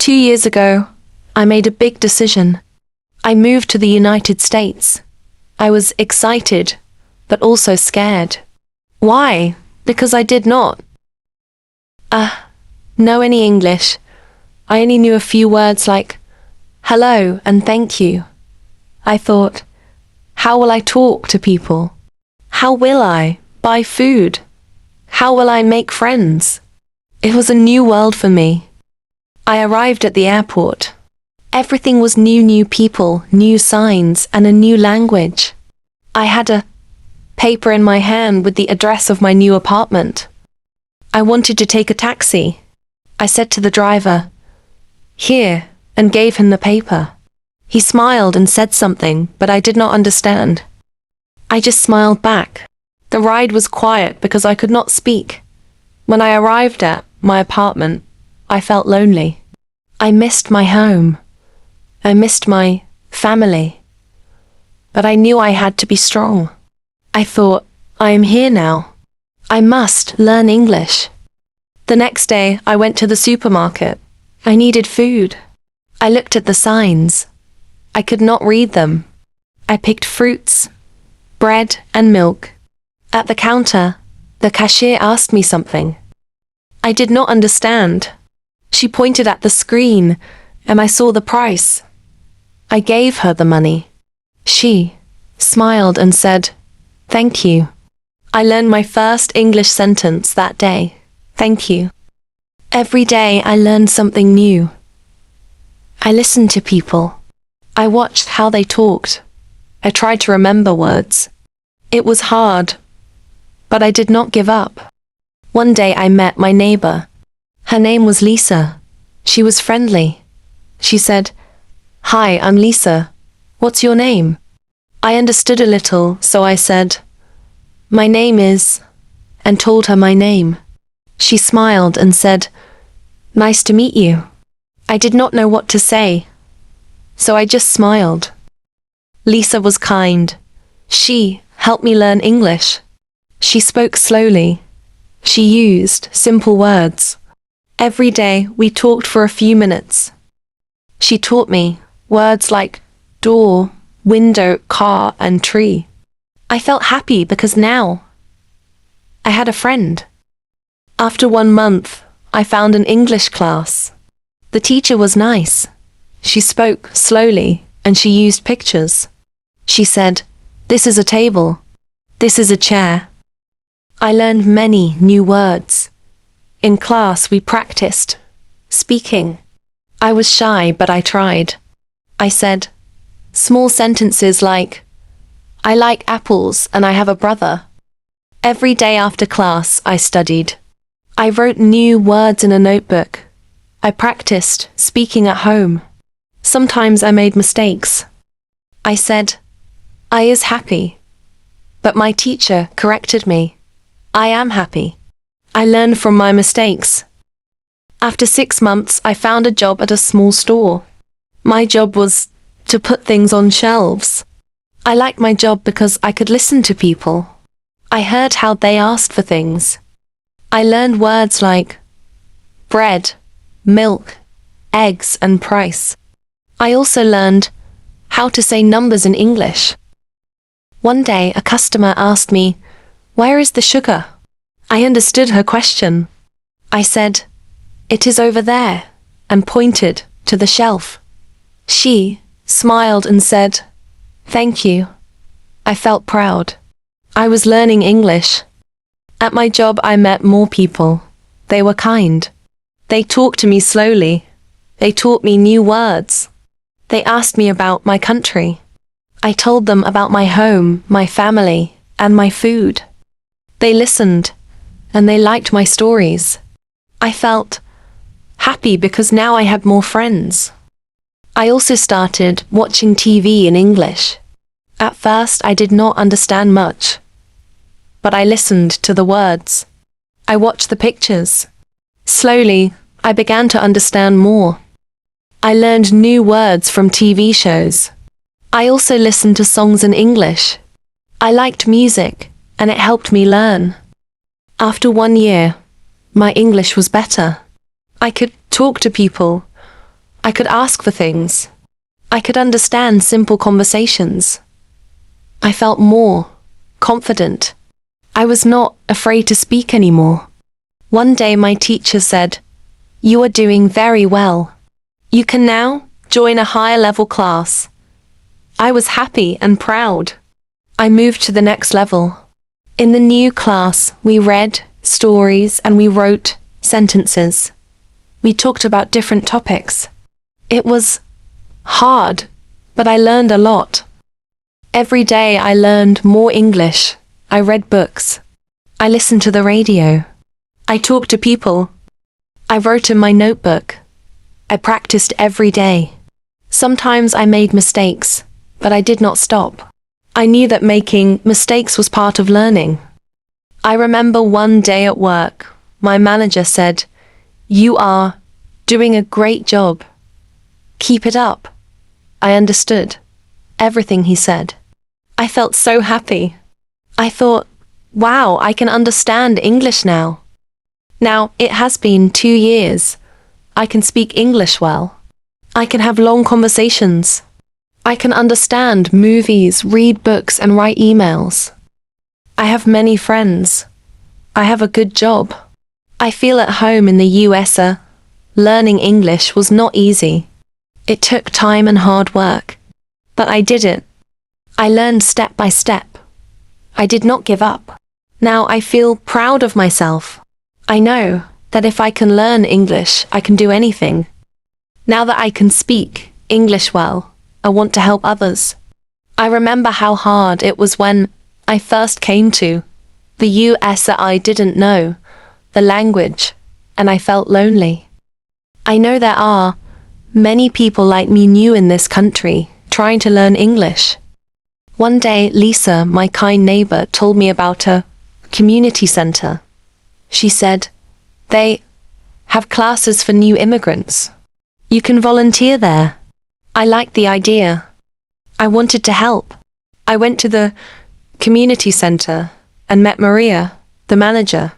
2 years ago, I made a big decision. I moved to the United States. I was excited, but also scared. Why? Because I did not know any English. I only knew a few words like hello and thank you. I thought, how will I talk to people? How will I buy food? How will I make friends? It was a new world for me. I arrived at the airport. Everything was new people, new signs, and a new language. I had a paper in my hand with the address of my new apartment. I wanted to take a taxi. I said to the driver, "Here," and gave him the paper. He smiled and said something, but I did not understand. I just smiled back. The ride was quiet because I could not speak. When I arrived at my apartment, I felt lonely. I missed my home. I missed my family. But I knew I had to be strong. I thought, I am here now. I must learn English. The next day, I went to the supermarket. I needed food. I looked at the signs. I could not read them. I picked fruits, bread, and milk. At the counter, the cashier asked me something. I did not understand. She pointed at the screen, and I saw the price. I gave her the money. She smiled and said, "Thank you." I learned my first English sentence that day. Thank you. Every day I learned something new. I listened to people. I watched how they talked. I tried to remember words. It was hard, but I did not give up. One day I met my neighbor. Her name was Lisa. She was friendly. She said, "Hi, I'm Lisa. What's your name?" I understood a little, so I said, "My name is," and told her my name. She smiled and said, "Nice to meet you." I did not know what to say, so I just smiled. Lisa was kind. She helped me learn English. She spoke slowly. She used simple words. Every day we talked for a few minutes. She taught me words like door, window, car, and tree. I felt happy because now I had a friend. After 1 month, I found an English class. The teacher was nice. She spoke slowly and she used pictures. She said, "This is a table. This is a chair." I learned many new words. In class, we practiced speaking. I was shy, but I tried. I said small sentences like, "I like apples and I have a brother." Every day after class, I studied. I wrote new words in a notebook. I practiced speaking at home. Sometimes I made mistakes. I said, "I is happy." But my teacher corrected me. I am happy. I learned from my mistakes. After 6 months, I found a job at a small store. My job was to put things on shelves. I liked my job because I could listen to people. I heard how they asked for things. I learned words like bread, milk, eggs, and price. I also learned how to say numbers in English. One day, a customer asked me, "Where is the sugar?" I understood her question. I said, "It is over there," and pointed to the shelf. She smiled and said, "Thank you." I felt proud. I was learning English. At my job, I met more people. They were kind. They talked to me slowly. They taught me new words. They asked me about my country. I told them about my home, my family, and my food. They listened, and they liked my stories. I felt happy because now I had more friends. I also started watching TV in English. At first, I did not understand much, but I listened to the words. I watched the pictures. Slowly, I began to understand more. I learned new words from TV shows. I also listened to songs in English. I liked music, and it helped me learn. After 1 year, my English was better. I could talk to people, I could ask for things. I could understand simple conversations. I felt more confident. I was not afraid to speak anymore. One day my teacher said, "You are doing very well. You can now join a higher level class." I was happy and proud. I moved to the next level. In the new class, we read stories and we wrote sentences. We talked about different topics. It was hard, but I learned a lot. Every day I learned more English. I read books. I listened to the radio. I talked to people. I wrote in my notebook. I practiced every day. Sometimes I made mistakes, but I did not stop. I knew that making mistakes was part of learning. I remember one day at work, my manager said, "You are doing a great job. Keep it up." I understood everything he said. I felt so happy. I thought, wow, I can understand English now. Now, it has been 2 years. I can speak English well. I can have long conversations. I can understand movies, read books, and write emails. I have many friends. I have a good job. I feel at home in the US. Learning English was not easy. It took time and hard work. But I did it. I learned step by step. I did not give up. Now I feel proud of myself. I know that if I can learn English, I can do anything. Now that I can speak English well, I want to help others. I remember how hard it was when I first came to the US that I didn't know the language, and I felt lonely. I know there are many people like me new in this country trying to learn English. One day, Lisa, my kind neighbor, told me about a community center. She said, "They have classes for new immigrants. You can volunteer there." I liked the idea. I wanted to help. I went to the community center and met Maria, the manager.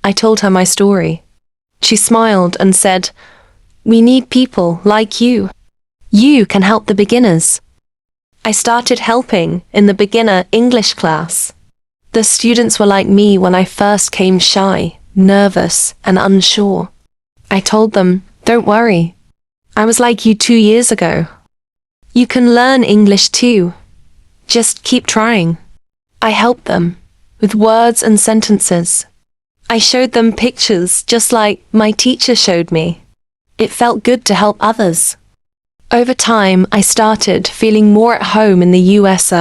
I told her my story. She smiled and said, "We need people like you. You can help the beginners." I started helping in the beginner English class. The students were like me when I first came, shy, nervous, and unsure. I told them, "Don't worry. I was like you 2 years ago. You can learn English too. Just keep trying." I helped them with words and sentences. I showed them pictures just like my teacher showed me. It felt good to help others. Over time, I started feeling more at home in the US.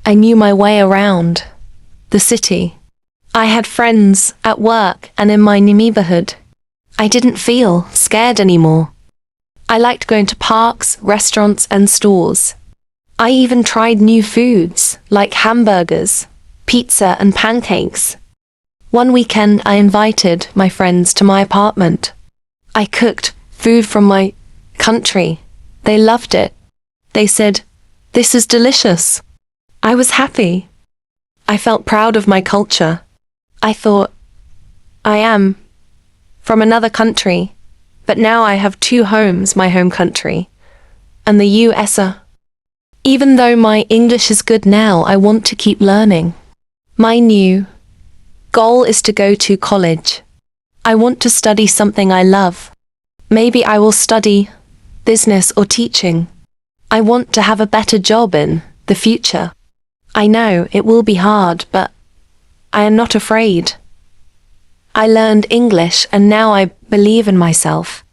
I knew my way around the city. I had friends at work and in my neighborhood. I didn't feel scared anymore. I liked going to parks, restaurants, and stores. I even tried new foods like hamburgers, pizza, and pancakes. One weekend, I invited my friends to my apartment. I cooked food from my country. They loved it. They said, "This is delicious." I was happy. I felt proud of my culture. I thought, I am from another country, but now I have 2 homes, my home country and the US. Even though my English is good now, I want to keep learning. My new goal is to go to college. I want to study something I love. Maybe I will study business or teaching. I want to have a better job in the future. I know it will be hard, but I am not afraid. I learned English and now I believe in myself.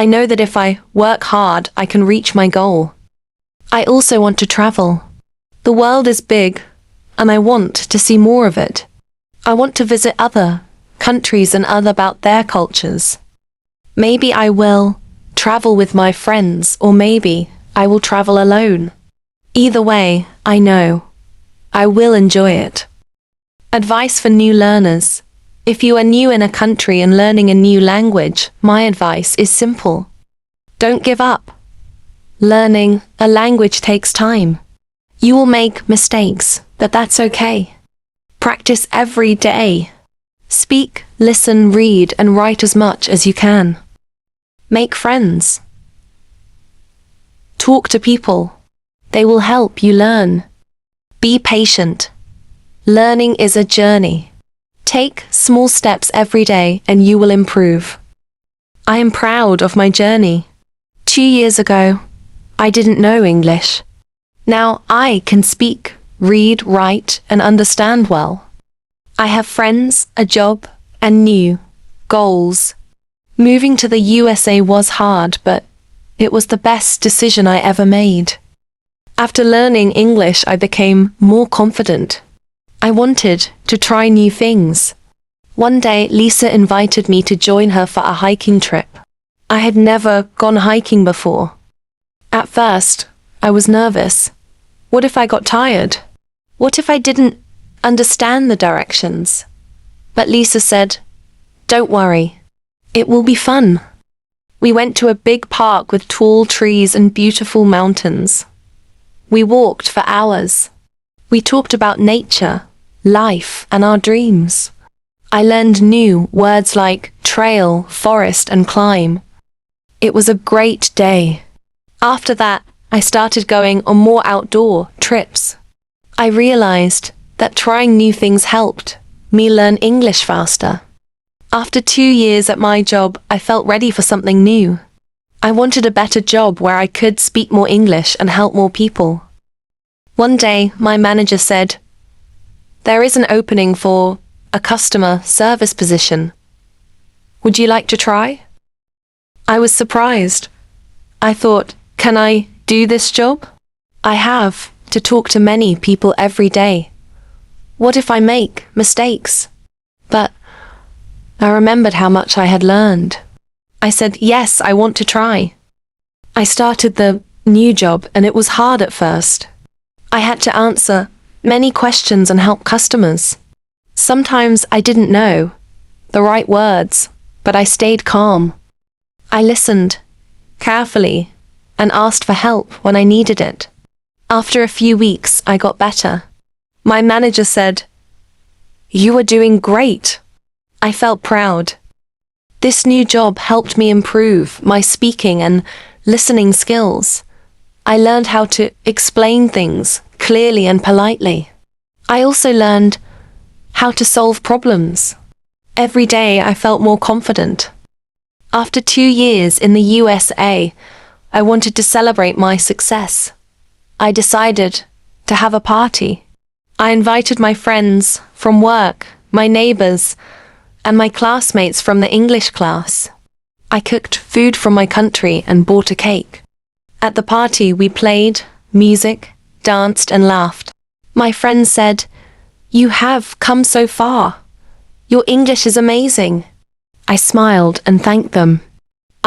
I know that if I work hard, I can reach my goal. I also want to travel. The world is big, and I want to see more of it. I want to visit other countries and learn about their cultures. Maybe I will travel with my friends, or maybe I will travel alone. Either way, I know I will enjoy it. Advice for new learners. If you are new in a country and learning a new language, my advice is simple. Don't give up. Learning a language takes time. You will make mistakes, but that's okay. Practice every day. Speak, listen, read, and write as much as you can. Make friends. Talk to people. They will help you learn. Be patient. Learning is a journey. Take small steps every day and you will improve. I am proud of my journey. 2 years ago, I didn't know English. Now I can speak, read, write, and understand well. I have friends, a job, and new goals. Moving to the USA was hard, but it was the best decision I ever made. After learning English, I became more confident. I wanted to try new things. One day, Lisa invited me to join her for a hiking trip. I had never gone hiking before. At first, I was nervous. What if I got tired? What if I didn't understand the directions? But Lisa said, "Don't worry. It will be fun." We went to a big park with tall trees and beautiful mountains. We walked for hours. We talked about nature, life, and our dreams. I learned new words like trail, forest, and climb. It was a great day. After that, I started going on more outdoor trips. I realized that trying new things helped me learn English faster. After 2 years at my job, I felt ready for something new. I wanted a better job where I could speak more English and help more people. One day, my manager said, "There is an opening for a customer service position. Would you like to try?" I was surprised. I thought, can I do this job? I have to talk to many people every day. What if I make mistakes? But I remembered how much I had learned. I said, yes, I want to try. I started the new job and it was hard at first. I had to answer many questions and help customers. Sometimes I didn't know the right words, but I stayed calm. I listened carefully and asked for help when I needed it. After a few weeks, I got better. My manager said, "You are doing great." I felt proud. This new job helped me improve my speaking and listening skills. I learned how to explain things clearly and politely. I also learned how to solve problems. Every day I felt more confident. After 2 years in the USA, I wanted to celebrate my success. I decided to have a party. I invited my friends from work, my neighbors, and my classmates from the English class. I cooked food from my country and bought a cake. At the party, we played music, danced, and laughed. My friends said, "You have come so far. Your English is amazing." I smiled and thanked them.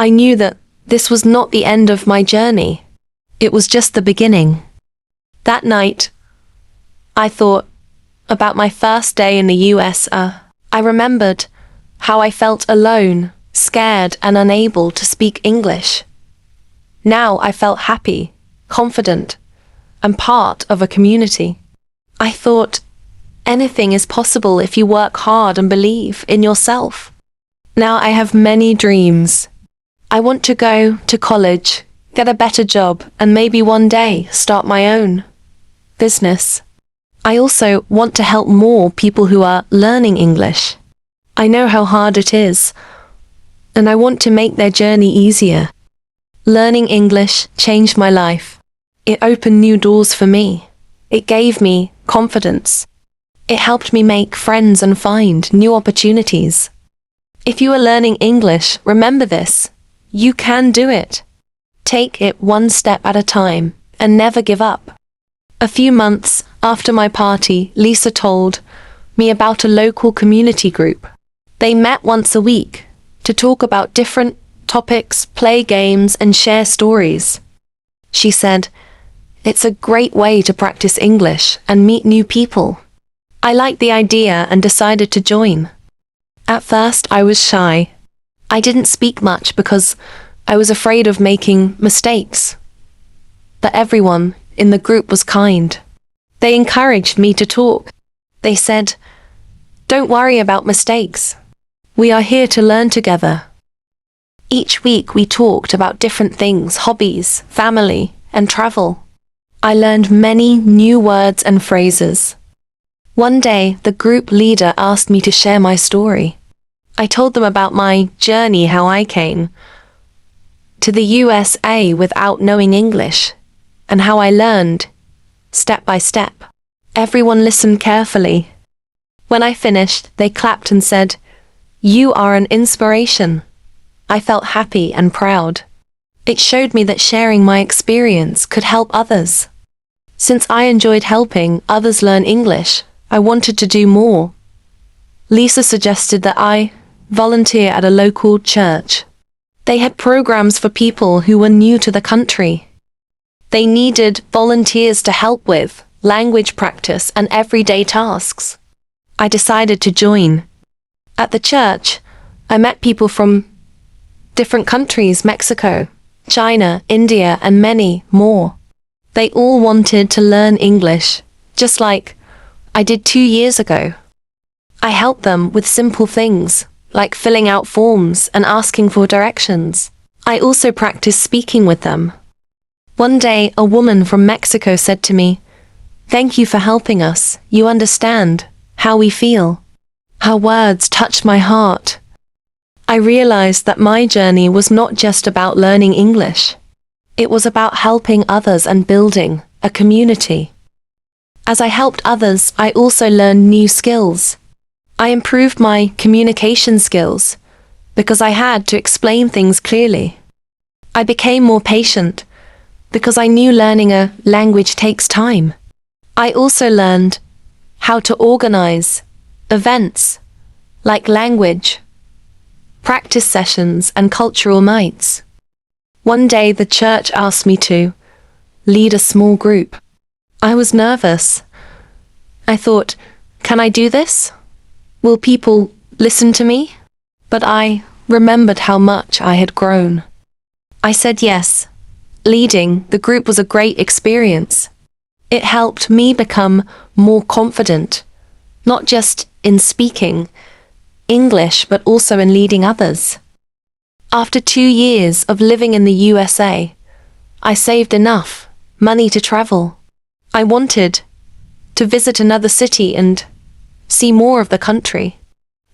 I knew that this was not the end of my journey. It was just the beginning. That night, I thought about my first day in the US. I remembered how I felt alone, scared, and unable to speak English. Now I felt happy, confident, and part of a community. I thought, anything is possible if you work hard and believe in yourself. Now I have many dreams. I want to go to college, get a better job, and maybe one day start my own business. I also want to help more people who are learning English. I know how hard it is, and I want to make their journey easier. Learning English changed my life. It opened new doors for me. It gave me confidence. It helped me make friends and find new opportunities. If you are learning English, remember this. You can do it. Take it one step at a time and never give up. A few months after my party, Lisa told me about a local community group. They met once a week to talk about different topics, play games, and share stories. She said, "It's a great way to practice English and meet new people." I liked the idea and decided to join. At first, I was shy. I didn't speak much because I was afraid of making mistakes. But everyone in the group was kind. They encouraged me to talk. They said, "Don't worry about mistakes. We are here to learn together." Each week we talked about different things, hobbies, family, and travel. I learned many new words and phrases. One day, the group leader asked me to share my story. I told them about my journey, how I came to the USA without knowing English, and how I learned, step by step. Everyone listened carefully. When I finished, they clapped and said, "You are an inspiration." I felt happy and proud. It showed me that sharing my experience could help others. Since I enjoyed helping others learn English, I wanted to do more. Lisa suggested that I volunteer at a local church. They had programs for people who were new to the country. They needed volunteers to help with language practice and everyday tasks. I decided to join. At the church, I met people from different countries: Mexico, China, India, and many more. They all wanted to learn English, just like I did 2 years ago. I helped them with simple things, like filling out forms and asking for directions. I also practiced speaking with them. One day, a woman from Mexico said to me, "Thank you for helping us. You understand how we feel." Her words touched my heart. I realized that my journey was not just about learning English. It was about helping others and building a community. As I helped others, I also learned new skills. I improved my communication skills because I had to explain things clearly. I became more patient because I knew learning a language takes time. I also learned how to organize events like language practice sessions and cultural nights. One day the church asked me to lead a small group. I was nervous. I thought, can I do this? Will people listen to me? But I remembered how much I had grown. I said yes. Leading the group was a great experience. It helped me become more confident, not just in speaking English, but also in leading others. After 2 years of living in the USA, I saved enough money to travel. I wanted to visit another city and see more of the country.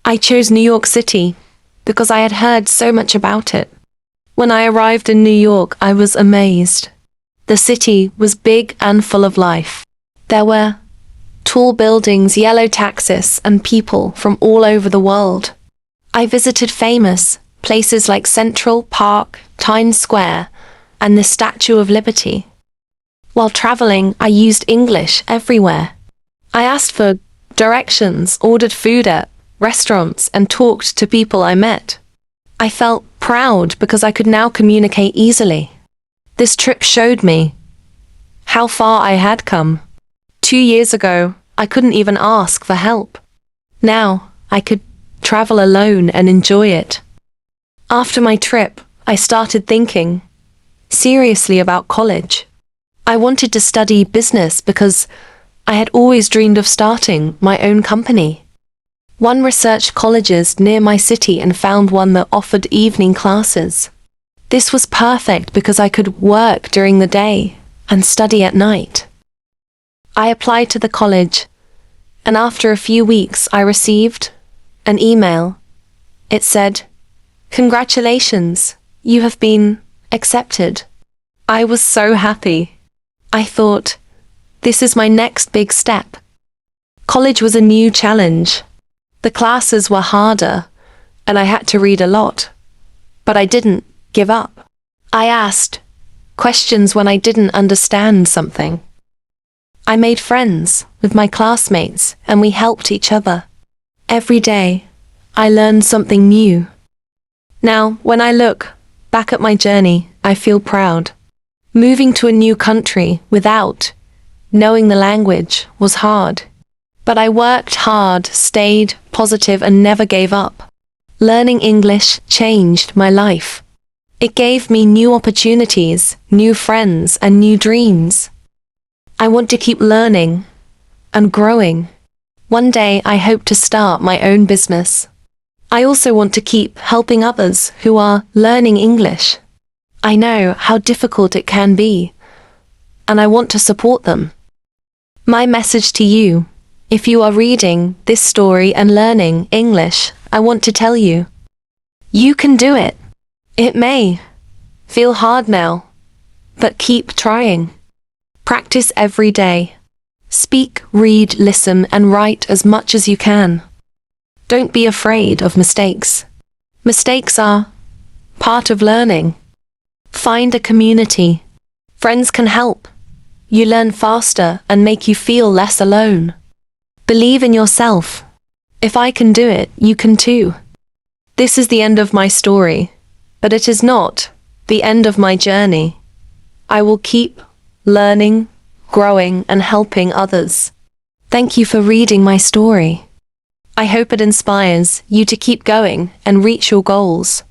I chose New York City because I had heard so much about it. When I arrived in New York, I was amazed. The city was big and full of life. There were tall buildings, yellow taxis, and people from all over the world. I visited famous places like Central Park, Times Square, and the Statue of Liberty. While traveling, I used English everywhere. I asked for directions, ordered food at restaurants, and talked to people I met. I felt proud because I could now communicate easily. This trip showed me how far I had come. 2 years ago, I couldn't even ask for help. Now, I could travel alone and enjoy it. After my trip, I started thinking seriously about college. I wanted to study business because I had always dreamed of starting my own company. One researched colleges near my city and found one that offered evening classes. This was perfect because I could work during the day and study at night. I applied to the college, and after a few weeks I received an email. It said, "Congratulations, you have been accepted." I was so happy. I thought, this is my next big step. College was a new challenge. The classes were harder, and I had to read a lot. But I didn't give up. I asked questions when I didn't understand something. I made friends with my classmates, and we helped each other. Every day, I learned something new. Now, when I look back at my journey, I feel proud. Moving to a new country without knowing the language was hard. But I worked hard, stayed positive, and never gave up. Learning English changed my life. It gave me new opportunities, new friends, and new dreams. I want to keep learning and growing. One day I hope to start my own business. I also want to keep helping others who are learning English. I know how difficult it can be, and I want to support them. My message to you, if you are reading this story and learning English, I want to tell you, you can do it. It may feel hard now, but keep trying. Practice every day. Speak, read, listen, and write as much as you can. Don't be afraid of mistakes. Mistakes are part of learning. Find a community. Friends can help. You learn faster and make you feel less alone. Believe in yourself. If I can do it, you can too. This is the end of my story, but it is not the end of my journey. I will keep learning, growing, and helping others. Thank you for reading my story. I hope it inspires you to keep going and reach your goals.